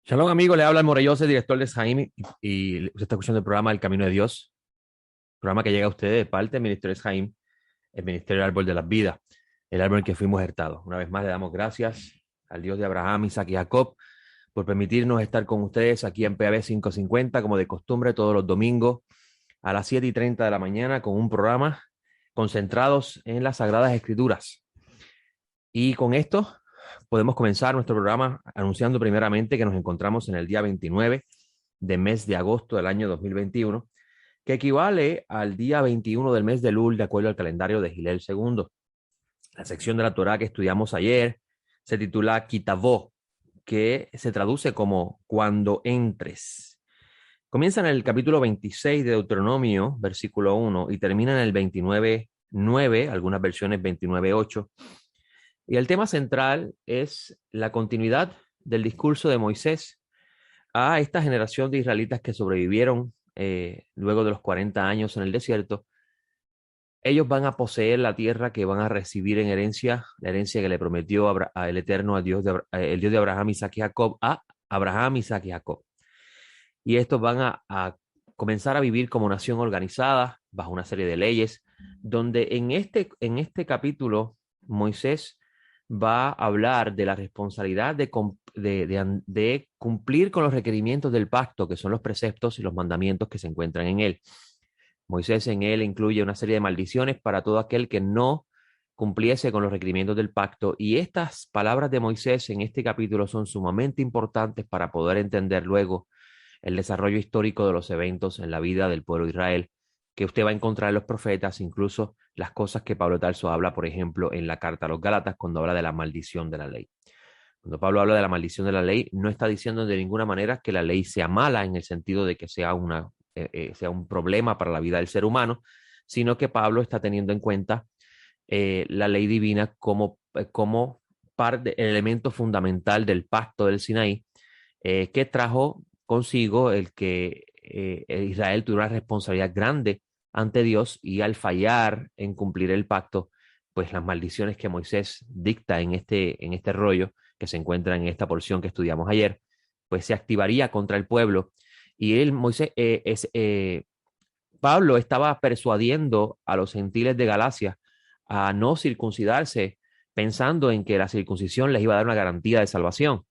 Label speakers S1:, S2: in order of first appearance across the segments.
S1: Shalom, amigo, le habla el Morelloso, director de Jaime, y usted está escuchando el programa El Camino de Dios, programa que llega a ustedes de parte del Ministerio de Jaime, el Ministerio del Árbol de las Vidas, el árbol en que fuimos hertados. Una vez más le damos gracias al Dios de Abraham, Isaac y Jacob por permitirnos estar con ustedes aquí en PAB 550, como de costumbre, todos los domingos a las 7:30 de la mañana, con un programa concentrados en las Sagradas Escrituras. Y con esto podemos comenzar nuestro programa anunciando primeramente que nos encontramos en el día 29 de mes de agosto del año 2021, que equivale al día 21 del mes de Lul, de acuerdo al calendario de Gilel II. La sección de la Torá que estudiamos ayer se titula Kitavó, que se traduce como cuando entres. Comienza en el capítulo 26 de Deuteronomio, versículo 1, y termina en el 29:9, algunas versiones 29:8. Y el tema central es la continuidad del discurso de Moisés a esta generación de israelitas que sobrevivieron luego de los 40 años en el desierto. Ellos van a poseer la tierra que van a recibir en herencia, la herencia que le prometió el Eterno, el Dios de Abraham, Isaac y Jacob, a Abraham, Isaac y Jacob. Y estos van a comenzar a vivir como nación organizada, bajo una serie de leyes, donde en este capítulo Moisés va a hablar de la responsabilidad de cumplir con los requerimientos del pacto, que son los preceptos y los mandamientos que se encuentran en él. Moisés en él incluye una serie de maldiciones para todo aquel que no cumpliese con los requerimientos del pacto. Y estas palabras de Moisés en este capítulo son sumamente importantes para poder entender luego el desarrollo histórico de los eventos en la vida del pueblo de Israel, que usted va a encontrar en los profetas, incluso las cosas que Pablo Tarso habla, por ejemplo, en la carta a los Gálatas, cuando habla de la maldición de la ley. Cuando Pablo habla de la maldición de la ley, no está diciendo de ninguna manera que la ley sea mala en el sentido de que sea un problema para la vida del ser humano, sino que Pablo está teniendo en cuenta la ley divina como el elemento fundamental del pacto del Sinaí, que trajo consigo el que Israel tuviera una responsabilidad grande ante Dios, y al fallar en cumplir el pacto, pues las maldiciones que Moisés dicta en este rollo que se encuentra en esta porción que estudiamos ayer, pues se activaría contra el pueblo. Y Pablo estaba persuadiendo a los gentiles de Galacia a no circuncidarse, pensando en que la circuncisión les iba a dar una garantía de salvación,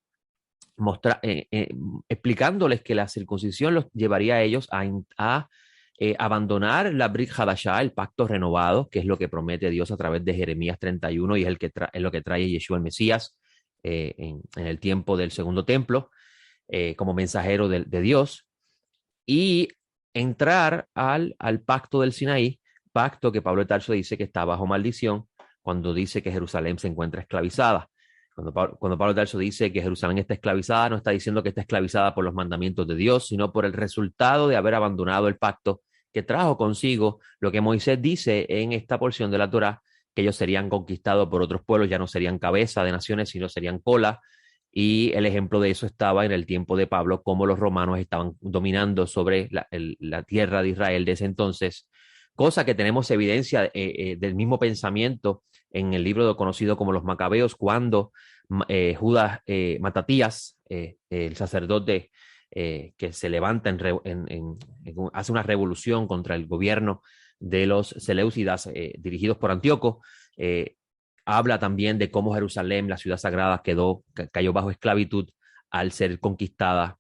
S1: explicándoles que la circuncisión los llevaría a ellos a abandonar la Brit Hadashah, el pacto renovado, que es lo que promete Dios a través de Jeremías 31, y es lo que trae Yeshua el Mesías en el tiempo del segundo templo, como mensajero de Dios, y entrar al pacto del Sinaí, pacto que Pablo de Tarso dice que está bajo maldición, cuando dice que Jerusalén se encuentra esclavizada. Cuando Pablo de Tarso dice que Jerusalén está esclavizada, no está diciendo que está esclavizada por los mandamientos de Dios, sino por el resultado de haber abandonado el pacto que trajo consigo lo que Moisés dice en esta porción de la Torá, que ellos serían conquistados por otros pueblos, ya no serían cabeza de naciones, sino serían cola. Y el ejemplo de eso estaba en el tiempo de Pablo, cómo los romanos estaban dominando sobre la tierra de Israel de ese entonces, cosa que tenemos evidencia del mismo pensamiento en el libro conocido como los Macabeos, cuando Judas Matatías, el sacerdote que se levanta hace una revolución contra el gobierno de los Seleucidas dirigidos por Antíoco, habla también de cómo Jerusalén, la ciudad sagrada, cayó bajo esclavitud al ser conquistada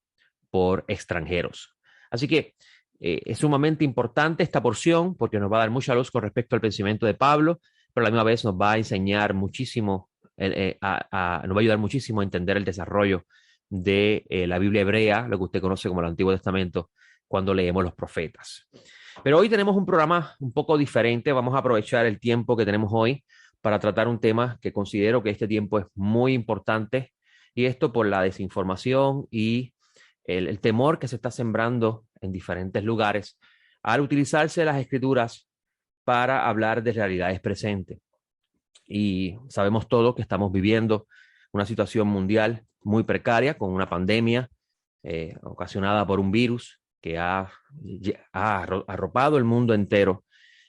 S1: por extranjeros. Así que es sumamente importante esta porción porque nos va a dar mucha luz con respecto al pensamiento de Pablo, pero a la misma vez nos va a enseñar muchísimo, nos va a ayudar muchísimo a entender el desarrollo de la Biblia hebrea, lo que usted conoce como el Antiguo Testamento, cuando leemos los profetas. Pero hoy tenemos un programa un poco diferente. Vamos a aprovechar el tiempo que tenemos hoy para tratar un tema que considero que este tiempo es muy importante, y esto por la desinformación y el temor que se está sembrando en diferentes lugares al utilizarse las escrituras para hablar de realidades presentes. Y sabemos todos que estamos viviendo una situación mundial muy precaria, con una pandemia ocasionada por un virus que ha arropado el mundo entero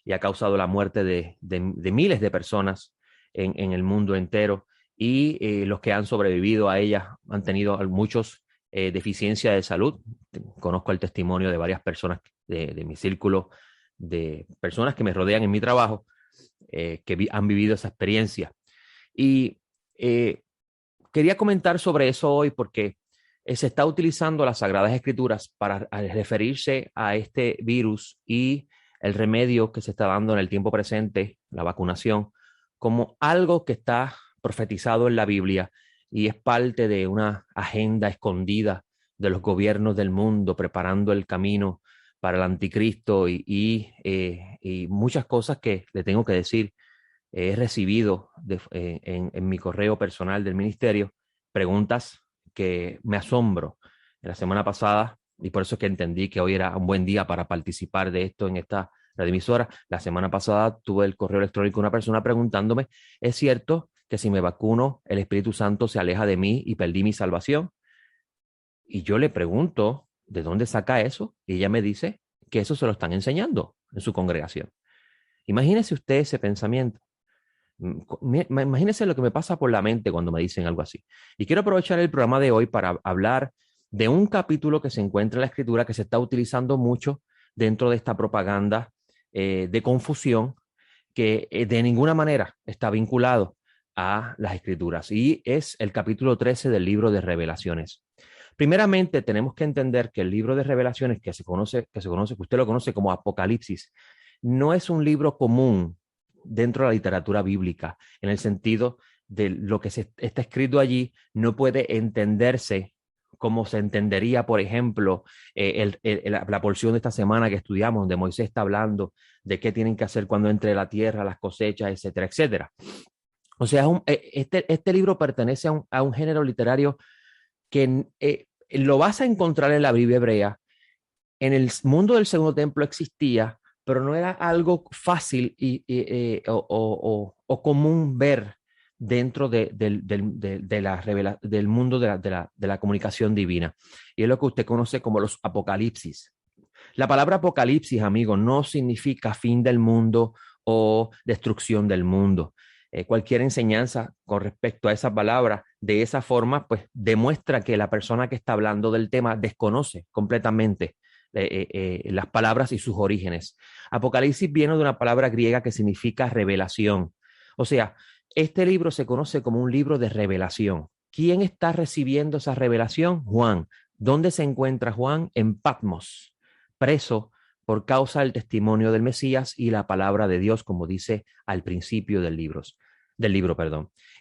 S1: y ha causado la muerte de miles de personas en el mundo entero. Y los que han sobrevivido a ella han tenido muchos deficiencia de salud. Conozco el testimonio de varias personas de mi círculo, de personas que me rodean en mi trabajo, que han vivido esa experiencia. Y quería comentar sobre eso hoy porque se está utilizando las Sagradas Escrituras para referirse a este virus y el remedio que se está dando en el tiempo presente, la vacunación, como algo que está profetizado en la Biblia y es parte de una agenda escondida de los gobiernos del mundo, preparando el camino para el anticristo y muchas cosas que le tengo que decir. He recibido en mi correo personal del ministerio preguntas que me asombro. La semana pasada, y por eso es que entendí que hoy era un buen día para participar de esto en esta radioemisora, la semana pasada tuve el correo electrónico de una persona preguntándome, ¿es cierto que si me vacuno el Espíritu Santo se aleja de mí y perdí mi salvación? Y yo le pregunto, ¿de dónde saca eso? Y ella me dice que eso se lo están enseñando en su congregación. Imagínese usted ese pensamiento. Imagínense lo que me pasa por la mente cuando me dicen algo así. Y quiero aprovechar el programa de hoy para hablar de un capítulo que se encuentra en la Escritura que se está utilizando mucho dentro de esta propaganda de confusión que de ninguna manera está vinculado a las Escrituras. Y es el capítulo 13 del libro de Revelaciones. Primeramente, tenemos que entender que el libro de Revelaciones, que usted lo conoce como Apocalipsis, no es un libro común dentro de la literatura bíblica, en el sentido de lo que está escrito allí no puede entenderse como se entendería, por ejemplo, la porción de esta semana que estudiamos, donde Moisés está hablando de qué tienen que hacer cuando entre la tierra, las cosechas, etcétera, etcétera. O sea, este libro pertenece a un género literario que lo vas a encontrar en la Biblia hebrea. En el mundo del Segundo Templo existía, pero no era algo fácil o común ver dentro del mundo de la comunicación divina. Y es lo que usted conoce como los apocalipsis. La palabra apocalipsis, amigo, no significa fin del mundo o destrucción del mundo. Cualquier enseñanza con respecto a esa palabra de esa forma, pues demuestra que la persona que está hablando del tema desconoce completamente las palabras y sus orígenes. Apocalipsis viene de una palabra griega que significa revelación. O sea, este libro se conoce como un libro de revelación. ¿Quién está recibiendo esa revelación? Juan. ¿Dónde se encuentra Juan? En Patmos, preso por causa del testimonio del Mesías y la palabra de Dios, como dice al principio del libro.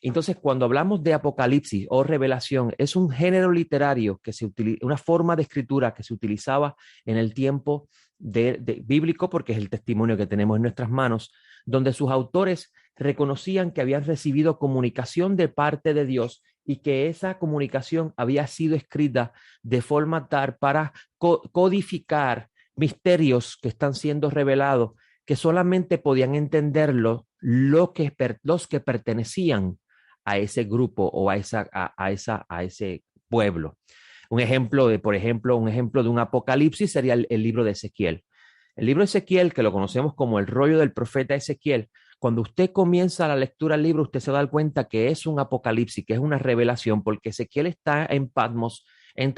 S1: Entonces, cuando hablamos de apocalipsis o revelación, es un género literario que se utiliza, una forma de escritura que se utilizaba en el tiempo bíblico, porque es el testimonio que tenemos en nuestras manos, donde sus autores reconocían que habían recibido comunicación de parte de Dios y que esa comunicación había sido escrita de forma tal para codificar misterios que están siendo revelados, que solamente podían entenderlo los que pertenecían a ese grupo o a ese pueblo. Un ejemplo de un apocalipsis sería el libro de Ezequiel. El libro de Ezequiel, que lo conocemos como el rollo del profeta Ezequiel, cuando usted comienza la lectura del libro, usted se da cuenta que es un apocalipsis, que es una revelación, porque Ezequiel está en Patmos, en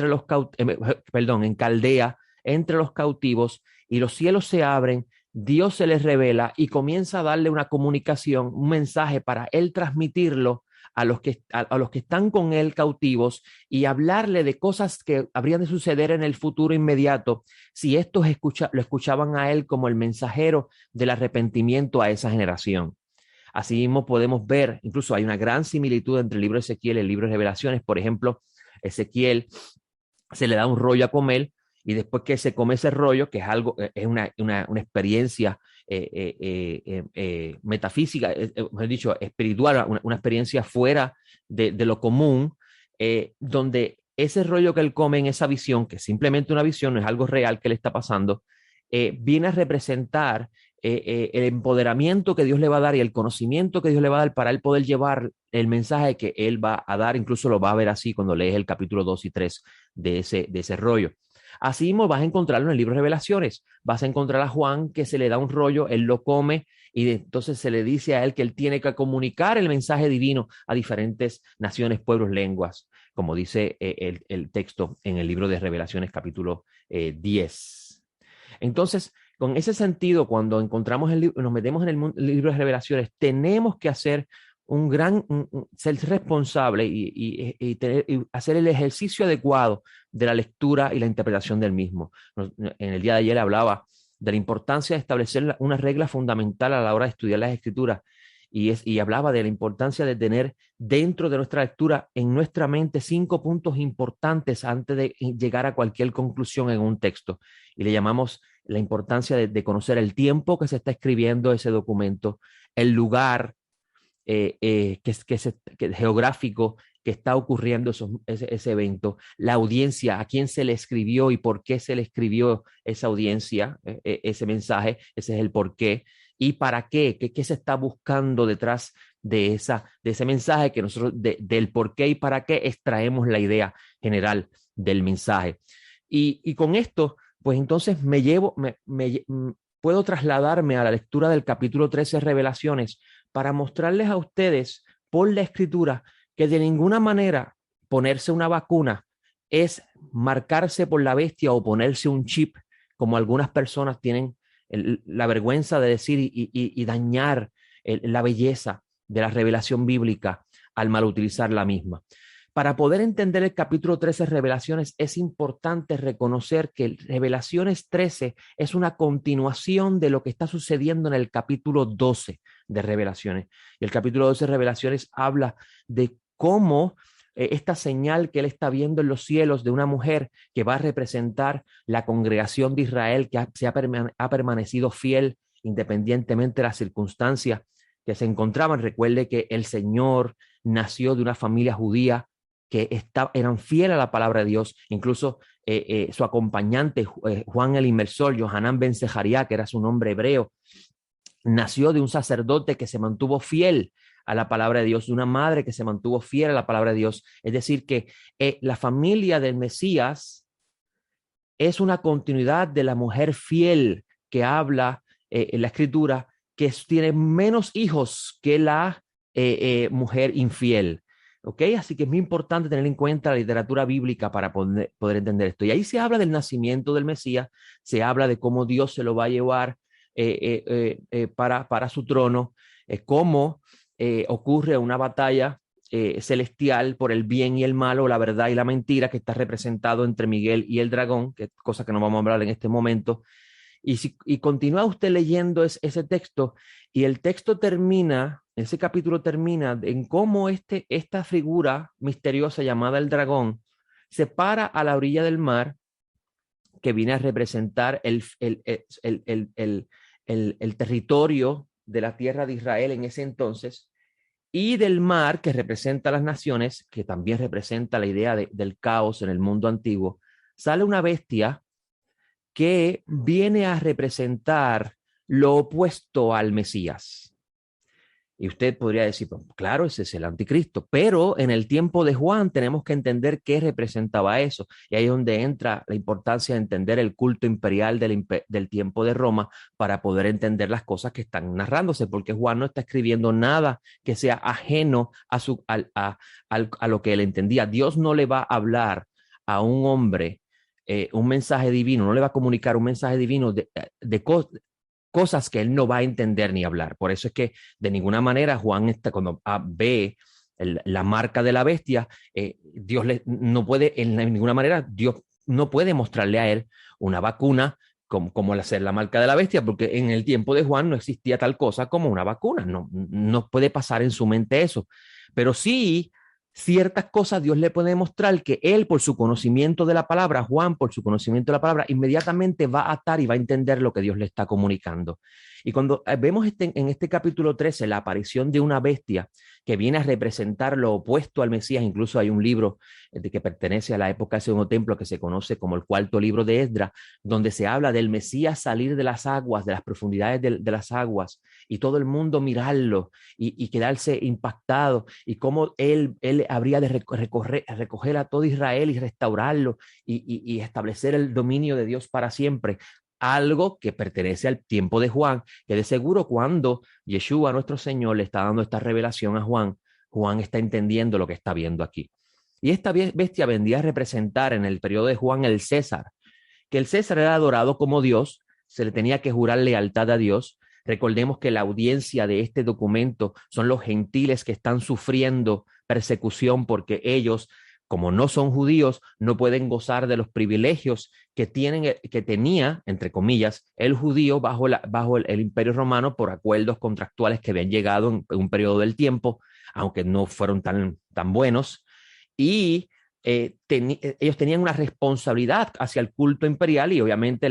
S1: Caldea, entre los cautivos, y los cielos se abren, Dios se les revela y comienza a darle una comunicación, un mensaje para él transmitirlo a los que están con él cautivos y hablarle de cosas que habrían de suceder en el futuro inmediato si estos lo escuchaban a él como el mensajero del arrepentimiento a esa generación. Así mismo podemos ver, incluso hay una gran similitud entre el libro de Ezequiel y el libro de Revelaciones. Por ejemplo, Ezequiel se le da un rollo a comer y después que se come ese rollo, que es algo, es una experiencia metafísica, mejor dicho, espiritual, una experiencia fuera de lo común, donde ese rollo que él come en esa visión, que es simplemente una visión, no es algo real que le está pasando, viene a representar el empoderamiento que Dios le va a dar y el conocimiento que Dios le va a dar para él poder llevar el mensaje que él va a dar. Incluso lo va a ver así cuando lees el capítulo 2 y 3 de ese rollo. Así mismo vas a encontrarlo en el libro de Revelaciones. Vas a encontrar a Juan que se le da un rollo, él lo come y entonces se le dice a él que él tiene que comunicar el mensaje divino a diferentes naciones, pueblos, lenguas, como dice el texto en el libro de Revelaciones capítulo 10. Entonces, con ese sentido, cuando encontramos nos metemos en el libro de Revelaciones, tenemos que hacer ser responsable y hacer el ejercicio adecuado de la lectura y la interpretación del mismo. En el día de ayer hablaba de la importancia de establecer una regla fundamental a la hora de estudiar las escrituras y hablaba de la importancia de tener dentro de nuestra lectura en nuestra mente 5 puntos importantes antes de llegar a cualquier conclusión en un texto. Y le llamamos la importancia de conocer el tiempo que se está escribiendo ese documento, el lugar geográfico que está ocurriendo ese evento, la audiencia, a quién se le escribió y por qué se le escribió esa audiencia, ese mensaje, ese es el por qué, y para qué, qué se está buscando detrás de ese mensaje, que nosotros del por qué y para qué extraemos la idea general del mensaje. Y con esto, pues entonces puedo trasladarme a la lectura del capítulo 13 Revelaciones para mostrarles a ustedes por la escritura que de ninguna manera ponerse una vacuna es marcarse por la bestia o ponerse un chip, como algunas personas tienen la vergüenza de decir y dañar la belleza de la revelación bíblica al mal utilizar la misma. Para poder entender el capítulo 13 Revelaciones, es importante reconocer que Revelaciones 13 es una continuación de lo que está sucediendo en el capítulo 12 de Revelaciones. Y el capítulo 12 de Revelaciones habla de cómo esta señal que él está viendo en los cielos de una mujer que va a representar la congregación de Israel que ha permanecido fiel independientemente de las circunstancias que se encontraban. Recuerde que el Señor nació de una familia judía que eran fieles a la palabra de Dios. Incluso su acompañante, Juan el Inmersor, Yohanan ben Zeharia, que era su nombre hebreo, nació de un sacerdote que se mantuvo fiel a la palabra de Dios, de una madre que se mantuvo fiel a la palabra de Dios. Es decir, que la familia del Mesías es una continuidad de la mujer fiel que habla en la escritura, que tiene menos hijos que la mujer infiel. ¿Ok? Así que es muy importante tener en cuenta la literatura bíblica para poder entender esto. Y ahí se habla del nacimiento del Mesías, se habla de cómo Dios se lo va a llevar para su trono, cómo ocurre una batalla celestial por el bien y el malo, la verdad y la mentira, que está representado entre Miguel y el dragón, que es cosa que no vamos a hablar en este momento. Y continúa usted leyendo ese texto, y el texto termina, ese capítulo termina en cómo esta figura misteriosa llamada el dragón se para a la orilla del mar, que viene a representar el territorio de la tierra de Israel en ese entonces, y del mar, que representa a las naciones, que también representa la idea del caos en el mundo antiguo. Sale una bestia que viene a representar lo opuesto al Mesías. Y usted podría decir, pues, claro, ese es el anticristo, pero en el tiempo de Juan tenemos que entender qué representaba eso. Y ahí es donde entra la importancia de entender el culto imperial del tiempo de Roma para poder entender las cosas que están narrándose, porque Juan no está escribiendo nada que sea ajeno a lo que él entendía. Dios no le va a hablar a un hombre un mensaje divino, no le va a comunicar un mensaje divino de cosas que él no va a entender ni hablar. Por eso es que de ninguna manera Juan cuando ve la marca de la bestia, Dios no puede, en ninguna manera, Dios no puede mostrarle a él una vacuna como hacer la marca de la bestia, porque en el tiempo de Juan no existía tal cosa como una vacuna. No puede pasar en su mente eso. Pero sí, ciertas cosas Dios le puede mostrar que él, por su conocimiento de la palabra, Juan, por su conocimiento de la palabra, inmediatamente va a atar y va a entender lo que Dios le está comunicando. Y cuando vemos en este capítulo 13 la aparición de una bestia que viene a representar lo opuesto al Mesías, incluso hay un libro que pertenece a la época del Segundo Templo que se conoce como el cuarto libro de Esdras, donde se habla del Mesías salir de las aguas, de las profundidades de las aguas, y todo el mundo mirarlo y quedarse impactado, y cómo él habría de recoger a todo Israel y restaurarlo y establecer el dominio de Dios para siempre. algo que pertenece al tiempo de Juan, que de seguro cuando Yeshua, nuestro Señor, le está dando esta revelación a Juan, Juan está entendiendo lo que está viendo aquí. Y esta bestia vendría a representar en el periodo de Juan el César, que el César era adorado como Dios, se le tenía que jurar lealtad a Dios. Recordemos que la audiencia de este documento son los gentiles que están sufriendo persecución porque ellos, como no son judíos, no pueden gozar de los privilegios que tenía, entre comillas, el judío bajo el Imperio Romano por acuerdos contractuales que habían llegado en un periodo del tiempo, aunque no fueron tan buenos. Y ellos tenían una responsabilidad hacia el culto imperial y obviamente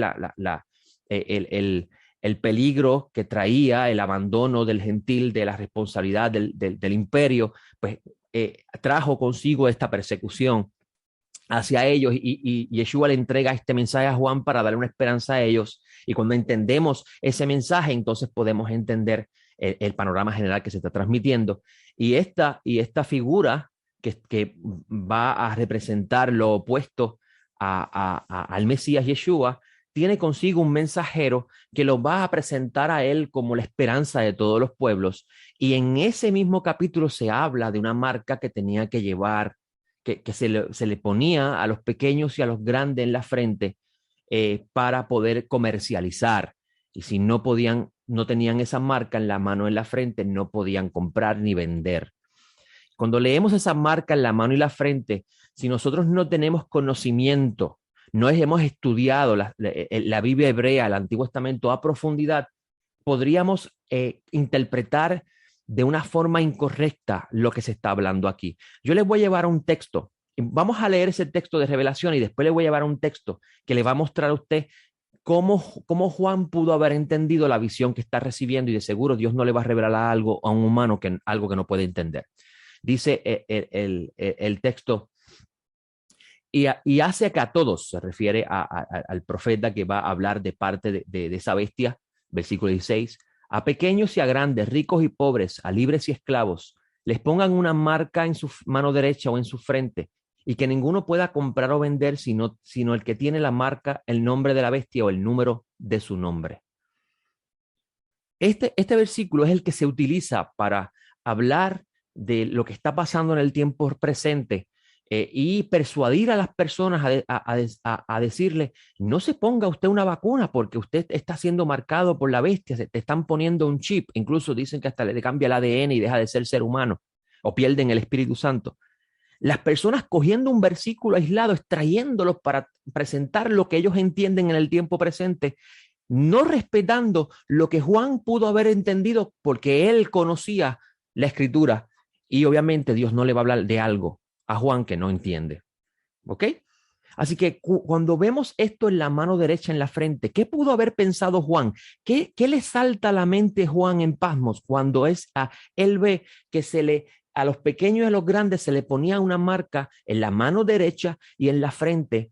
S1: el peligro que traía el abandono del gentil de la responsabilidad del imperio, pues trajo consigo esta persecución hacia ellos y Yeshua le entrega este mensaje a Juan para darle una esperanza a ellos. Y cuando entendemos ese mensaje, entonces podemos entender el panorama general que se está transmitiendo. Y esta figura que va a representar lo opuesto al Mesías Yeshua, tiene consigo un mensajero que lo va a presentar a él como la esperanza de todos los pueblos. Y en ese mismo capítulo se habla de una marca que tenía que llevar, que se le ponía a los pequeños y a los grandes en la frente para poder comercializar. Y si no tenían esa marca en la mano, en la frente, no podían comprar ni vender. Cuando leemos esa marca en la mano y la frente, si nosotros no tenemos conocimiento, no hemos estudiado la Biblia hebrea, el Antiguo Testamento a profundidad, podríamos interpretar de una forma incorrecta lo que se está hablando aquí. Yo les voy a llevar a un texto. Vamos a leer ese texto de Revelación y después le voy a llevar a un texto que le va a mostrar a usted cómo Juan pudo haber entendido la visión que está recibiendo y de seguro Dios no le va a revelar algo a un humano algo que no puede entender. Dice el texto, y hace que a todos, se refiere al profeta que va a hablar de parte de esa bestia, versículo 16, a pequeños y a grandes, ricos y pobres, a libres y esclavos, les pongan una marca en su mano derecha o en su frente, y que ninguno pueda comprar o vender sino el que tiene la marca, el nombre de la bestia o el número de su nombre. Este versículo es el que se utiliza para hablar de lo que está pasando en el tiempo presente y persuadir a las personas a decirle, no se ponga usted una vacuna porque usted está siendo marcado por la bestia, te están poniendo un chip, incluso dicen que hasta le cambia el ADN y deja de ser humano o pierden el Espíritu Santo. Las personas cogiendo un versículo aislado, extrayéndolo para presentar lo que ellos entienden en el tiempo presente, no respetando lo que Juan pudo haber entendido porque él conocía la escritura y obviamente Dios no le va a hablar de algo a Juan que no entiende. ¿Ok? Así que cuando vemos esto en la mano derecha en la frente, ¿qué pudo haber pensado Juan? ¿Qué le salta a la mente Juan en Patmos cuando él ve que a los pequeños y a los grandes se le ponía una marca en la mano derecha y en la frente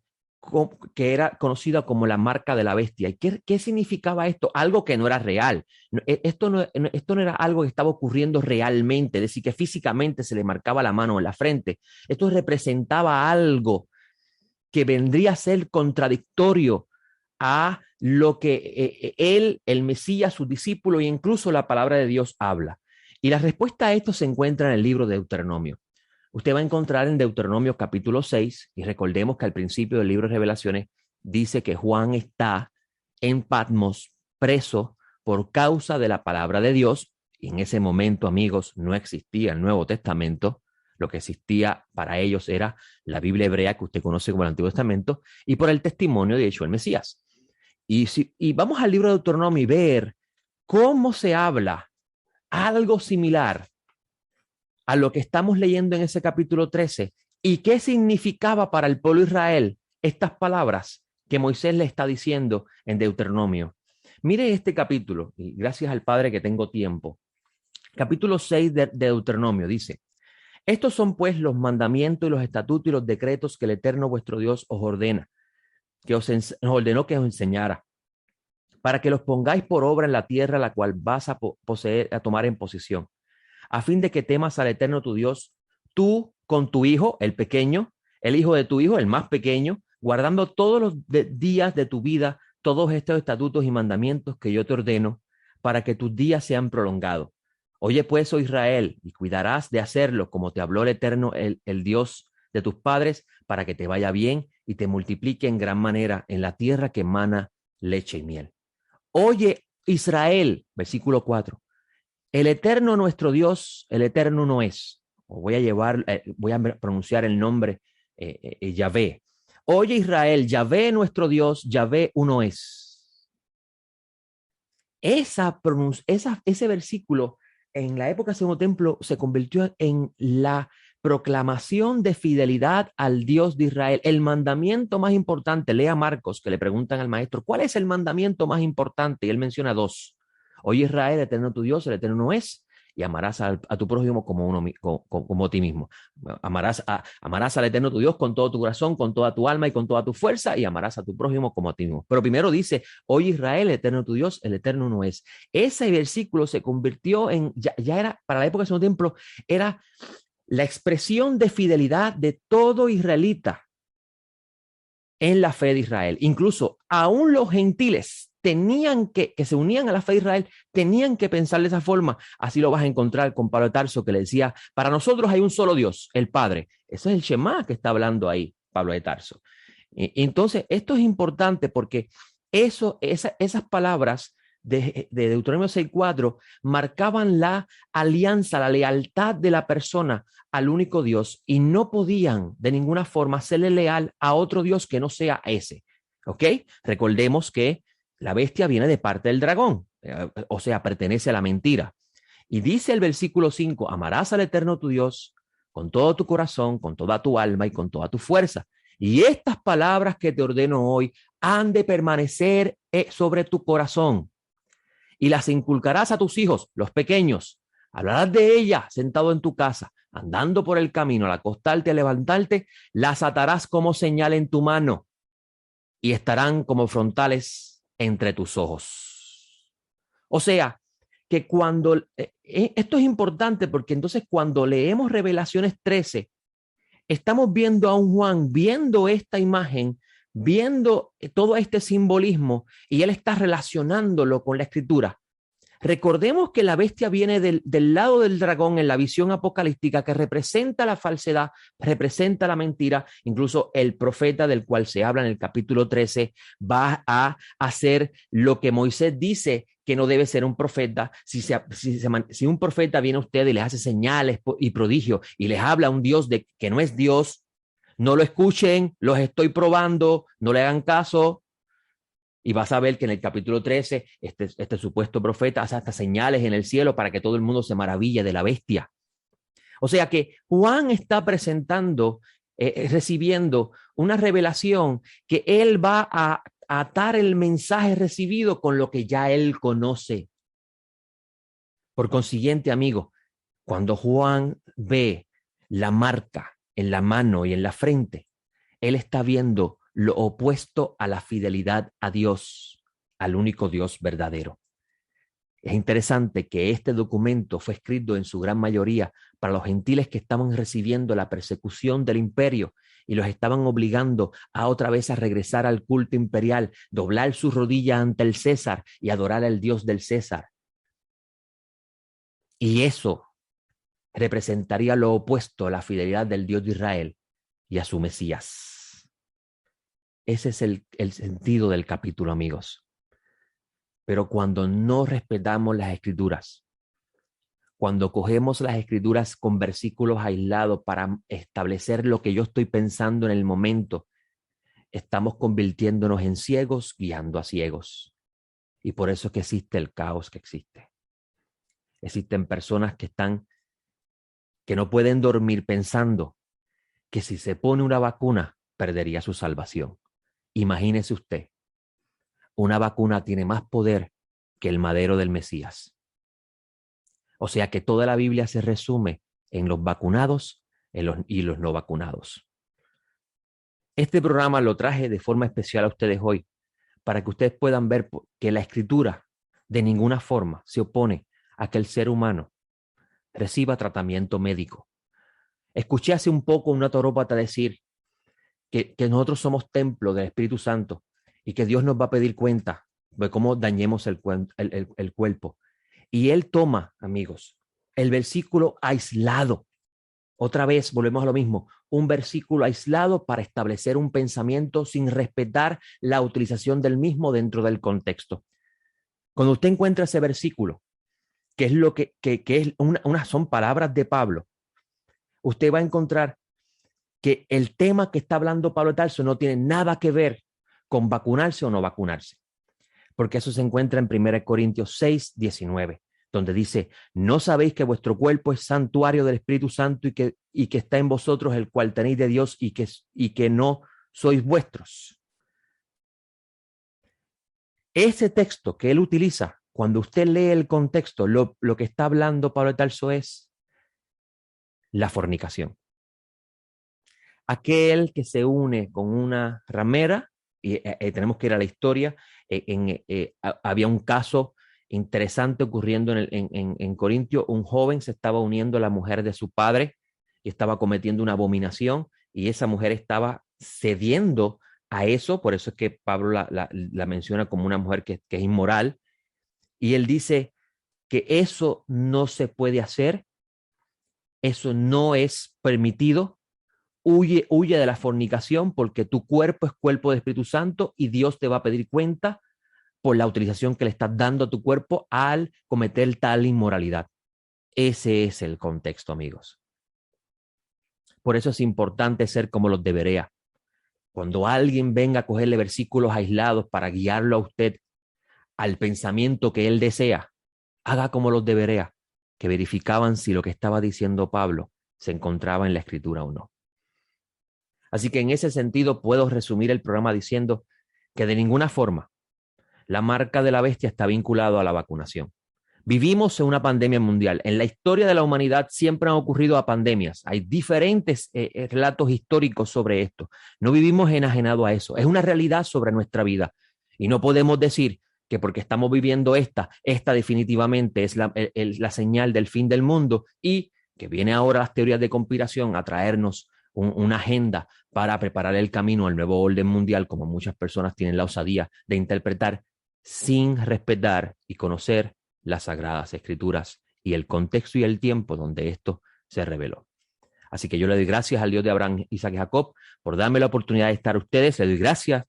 S1: que era conocida como la marca de la bestia? ¿Y qué significaba esto? Algo que no era real. Esto no era algo que estaba ocurriendo realmente, es decir, que físicamente se le marcaba la mano en la frente. Esto representaba algo que vendría a ser contradictorio a lo que el Mesías, sus discípulos e incluso la palabra de Dios habla. Y la respuesta a esto se encuentra en el libro de Deuteronomio. Usted va a encontrar en Deuteronomio capítulo 6, y recordemos que al principio del libro de Revelaciones dice que Juan está en Patmos preso por causa de la palabra de Dios, y en ese momento, amigos, no existía el Nuevo Testamento. Lo que existía para ellos era la Biblia hebrea que usted conoce como el Antiguo Testamento y por el testimonio de Yeshua el Mesías. Y vamos al libro de Deuteronomio y ver cómo se habla algo similar a lo que estamos leyendo en ese capítulo 13 y qué significaba para el pueblo de Israel estas palabras que Moisés le está diciendo en Deuteronomio. Mire este capítulo, y gracias al Padre que tengo tiempo. Capítulo 6 de Deuteronomio dice: estos son pues los mandamientos y los estatutos y los decretos que el Eterno vuestro Dios os ordena, que os ordenó que os enseñara, para que los pongáis por obra en la tierra la cual vas a tomar en posesión, a fin de que temas al Eterno tu Dios, tú con tu hijo, el pequeño, el hijo de tu hijo, el más pequeño, guardando todos los días de tu vida todos estos estatutos y mandamientos que yo te ordeno para que tus días sean prolongados. Oye pues, oh Israel, y cuidarás de hacerlo como te habló el Eterno, el Dios de tus padres, para que te vaya bien y te multiplique en gran manera en la tierra que emana leche y miel. Oye, Israel, versículo 4, el Eterno nuestro Dios, el Eterno no es. Voy a pronunciar el nombre Yahvé. Oye, Israel, Yahvé nuestro Dios, Yahvé uno es. Ese versículo en la época del Segundo Templo se convirtió en la proclamación de fidelidad al Dios de Israel. El mandamiento más importante, lea Marcos, que le preguntan al maestro, ¿cuál es el mandamiento más importante? Y él menciona dos. Oye Israel, el Eterno tu Dios, el Eterno no es, y amarás a tu prójimo como a ti mismo. Amarás al Eterno tu Dios con todo tu corazón, con toda tu alma y con toda tu fuerza, y amarás a tu prójimo como a ti mismo. Pero primero dice, oye Israel, el Eterno tu Dios, el Eterno no es. Ese versículo se convirtió en, ya era, para la época del Segundo Templo, era la expresión de fidelidad de todo israelita en la fe de Israel. Incluso aún los gentiles tenían que se unían a la fe de Israel, tenían que pensar de esa forma. Así lo vas a encontrar con Pablo de Tarso, que le decía, para nosotros hay un solo Dios, el Padre. Ese es el Shema que está hablando ahí, Pablo de Tarso. Entonces, esto es importante porque esas palabras de Deuteronomio 6:4 marcaban la alianza, la lealtad de la persona al único Dios y no podían de ninguna forma serle leal a otro Dios que no sea ese. ¿Ok? Recordemos que la bestia viene de parte del dragón, o sea, pertenece a la mentira. Y dice el versículo 5, amarás al Eterno tu Dios con todo tu corazón, con toda tu alma y con toda tu fuerza. Y estas palabras que te ordeno hoy han de permanecer sobre tu corazón y las inculcarás a tus hijos, los pequeños. Hablarás de ellas sentado en tu casa, andando por el camino, al acostarte, al levantarte, las atarás como señal en tu mano y estarán como frontales entre tus ojos. O sea, que esto es importante porque entonces cuando leemos Revelaciones 13, estamos viendo a un Juan, viendo esta imagen, viendo todo este simbolismo y él está relacionándolo con la escritura. Recordemos que la bestia viene del lado del dragón en la visión apocalíptica que representa la falsedad, representa la mentira. Incluso el profeta del cual se habla en el capítulo 13 va a hacer lo que Moisés dice que no debe ser un profeta. Si un profeta viene a ustedes y les hace señales y prodigios y les habla a un Dios que no es Dios, no lo escuchen, los estoy probando, no le hagan caso. Y vas a ver que en el capítulo 13, este supuesto profeta hace hasta señales en el cielo para que todo el mundo se maraville de la bestia. O sea que Juan está presentando, recibiendo una revelación que él va a atar el mensaje recibido con lo que ya él conoce. Por consiguiente, amigo, cuando Juan ve la marca en la mano y en la frente, él está viendo lo opuesto a la fidelidad a Dios, al único Dios verdadero. Es interesante que este documento fue escrito en su gran mayoría para los gentiles que estaban recibiendo la persecución del imperio y los estaban obligando a otra vez a regresar al culto imperial, doblar su rodilla ante el César y adorar al Dios del César. Y eso representaría lo opuesto a la fidelidad del Dios de Israel y a su Mesías. Ese es el sentido del capítulo, amigos. Pero cuando no respetamos las escrituras, cuando cogemos las escrituras con versículos aislados para establecer lo que yo estoy pensando en el momento, estamos convirtiéndonos en ciegos guiando a ciegos. Y por eso es que existe el caos que existe. Existen personas que no pueden dormir pensando que si se pone una vacuna, perdería su salvación. Imagínese usted, una vacuna tiene más poder que el madero del Mesías. O sea que toda la Biblia se resume en los vacunados y los no vacunados. Este programa lo traje de forma especial a ustedes hoy, para que ustedes puedan ver que la Escritura de ninguna forma se opone a que el ser humano reciba tratamiento médico. Escuché hace un poco una torópata decir que nosotros somos templo del Espíritu Santo y que Dios nos va a pedir cuenta de cómo dañemos el cuerpo. Y él toma, amigos, el versículo aislado. Otra vez volvemos a lo mismo, un versículo aislado para establecer un pensamiento sin respetar la utilización del mismo dentro del contexto. Cuando usted encuentra ese versículo, que es lo que es son palabras de Pablo, usted va a encontrar que el tema que está hablando Pablo de Tarso no tiene nada que ver con vacunarse o no vacunarse, porque eso se encuentra en 1 Corintios 6, 19, donde dice, ¿no sabéis que vuestro cuerpo es santuario del Espíritu Santo y que está en vosotros, el cual tenéis de Dios y que no sois vuestros? Ese texto que él utiliza, cuando usted lee el contexto, lo que está hablando Pablo de Tarso es la fornicación. Aquel que se une con una ramera, y tenemos que ir a la historia, había un caso interesante ocurriendo en Corintio. Un joven se estaba uniendo a la mujer de su padre y estaba cometiendo una abominación, y esa mujer estaba cediendo a eso. Por eso es que Pablo la menciona como una mujer que es inmoral, y él dice que eso no se puede hacer, eso no es permitido. Huye de la fornicación, porque tu cuerpo es cuerpo del Espíritu Santo y Dios te va a pedir cuenta por la utilización que le estás dando a tu cuerpo al cometer tal inmoralidad. Ese es el contexto, amigos. Por eso es importante ser como los de Berea. Cuando alguien venga a cogerle versículos aislados para guiarlo a usted al pensamiento que él desea, haga como los de Berea, que verificaban si lo que estaba diciendo Pablo se encontraba en la Escritura o no. Así que en ese sentido puedo resumir el programa diciendo que de ninguna forma la marca de la bestia está vinculado a la vacunación. Vivimos en una pandemia mundial. En la historia de la humanidad siempre han ocurrido pandemias. Hay diferentes relatos históricos sobre esto. No vivimos enajenados a eso. Es una realidad sobre nuestra vida. Y no podemos decir que porque estamos viviendo esta definitivamente es la señal del fin del mundo, y que viene ahora las teorías de conspiración a traernos una agenda para preparar el camino al nuevo orden mundial, como muchas personas tienen la osadía de interpretar, sin respetar y conocer las Sagradas Escrituras y el contexto y el tiempo donde esto se reveló. Así que yo le doy gracias al Dios de Abraham, Isaac y Jacob por darme la oportunidad de estar ustedes. Le doy gracias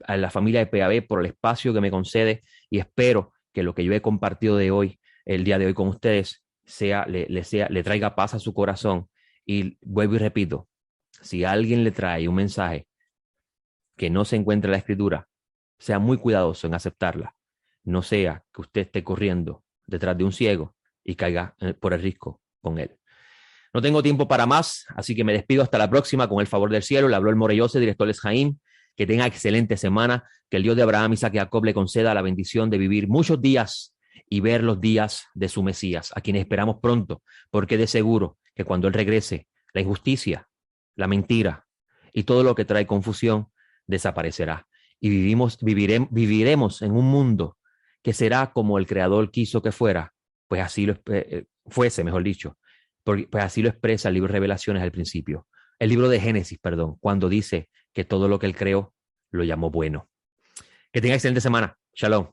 S1: a la familia de PAB por el espacio que me concede, y espero que lo que yo he compartido de hoy, el día de hoy con ustedes, le traiga paz a su corazón. Y vuelvo y repito, si alguien le trae un mensaje que no se encuentra en la Escritura, sea muy cuidadoso en aceptarla. No sea que usted esté corriendo detrás de un ciego y caiga por el risco con él. No tengo tiempo para más, así que me despido hasta la próxima con el favor del cielo. Le habló el Morellose, director de Jaim. Que tenga excelente semana, que el Dios de Abraham, Isaac y Jacob le conceda la bendición de vivir muchos días y ver los días de su Mesías, a quienes esperamos pronto, porque de seguro que cuando Él regrese, la injusticia, la mentira y todo lo que trae confusión desaparecerá. Y viviremos en un mundo que será como el Creador quiso que fuera, pues así fuese, mejor dicho, pues así lo expresa el libro de Revelaciones al principio. El libro de Génesis, perdón, cuando dice que todo lo que Él creó lo llamó bueno. Que tenga excelente semana. Shalom.